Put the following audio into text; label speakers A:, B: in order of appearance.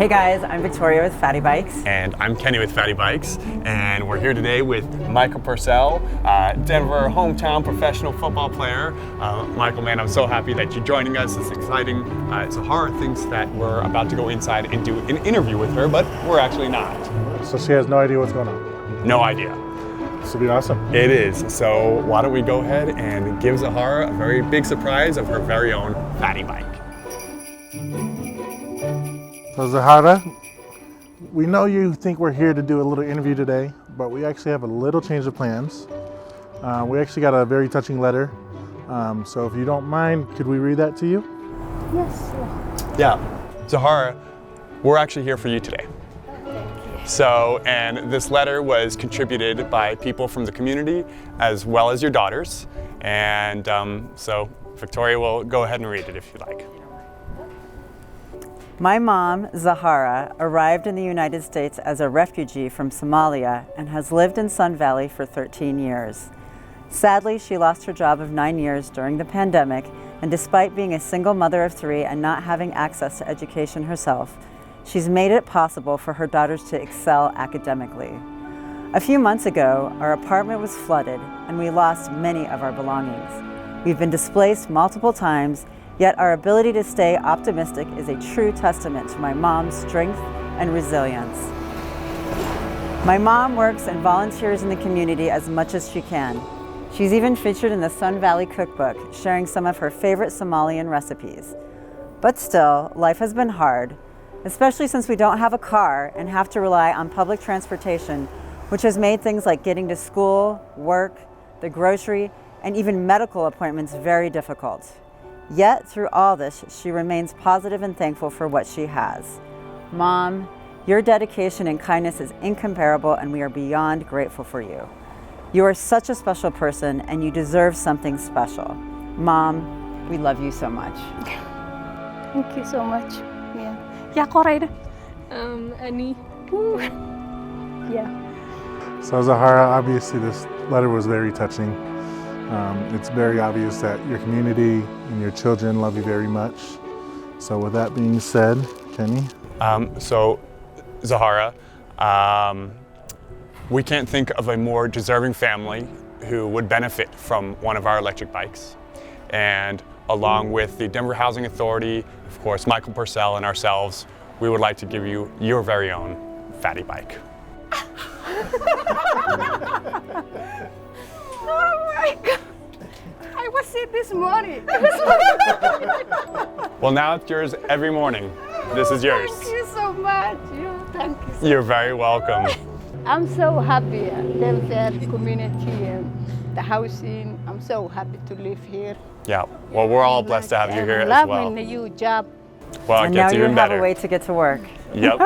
A: Hey guys, I'm Victoria with FattE-Bikes.
B: And I'm Kenny with FattE-Bikes, and we're here today with Michael Purcell, Denver hometown professional football player. Michael, man, I'm so happy that you're joining us. It's exciting. Zahara thinks that we're about to go inside and do an interview with her, but we're actually not.
C: So she has no idea what's going on?
B: No idea.
C: This will be awesome.
B: It is. So why don't we go ahead and give Zahara a very big surprise of her very own FattE-Bike.
C: So Zahara, we know you think we're here to do a little interview today, but we actually have a little change of plans. We actually got a very touching letter. So if you don't mind, could we read that to you?
D: Yes.
B: Yeah. Zahara, we're actually here for you today. So, and this letter was contributed by people from the community as well as your daughters. And so Victoria will go ahead and read it if you like.
A: My mom, Zahara, arrived in the United States as a refugee from Somalia and has lived in Sun Valley for 13 years. Sadly, she lost her job of 9 years during the pandemic, and despite being a single mother of 3 and not having access to education herself, she's made it possible for her daughters to excel academically. A few months ago, our apartment was flooded and we lost many of our belongings. We've been displaced multiple times, yet our ability to stay optimistic is a true testament to my mom's strength and resilience. My mom works and volunteers in the community as much as she can. She's even featured in the Sun Valley Cookbook, sharing some of her favorite Somalian recipes. But still, life has been hard, especially since we don't have a car and have to rely on public transportation, which has made things like getting to school, work, the grocery, and even medical appointments very difficult. Yet, through all this, she remains positive and thankful for what she has. Mom, your dedication and kindness is incomparable, and we are beyond grateful for you. You are such a special person, and you deserve something special. Mom, we love you so much.
D: Thank you so much. Yeah, correct.
E: Annie.
D: Yeah.
C: So Zahara, obviously this letter was very touching. It's very obvious that your community and your children love you very much. So with that being said, Kenny?
B: So Zahara, we can't think of a more deserving family who would benefit from one of our electric bikes. And along with the Denver Housing Authority, of course, Michael Purcell and ourselves, we would like to give you your very own FattE-Bike.
D: Oh my God! I was sick this morning.
B: Well, now it's yours every morning. This is yours.
D: Thank you so much. Thank you.
B: You're very welcome.
D: I'm so happy. Denver community and the housing. I'm so happy to live here.
B: Yeah, well, we're all blessed to have you here as
D: love
B: well.
D: my new job.
B: Well, it
A: And now
B: gets
A: you
B: even
A: have
B: better.
A: a way to get to work.
B: Yep.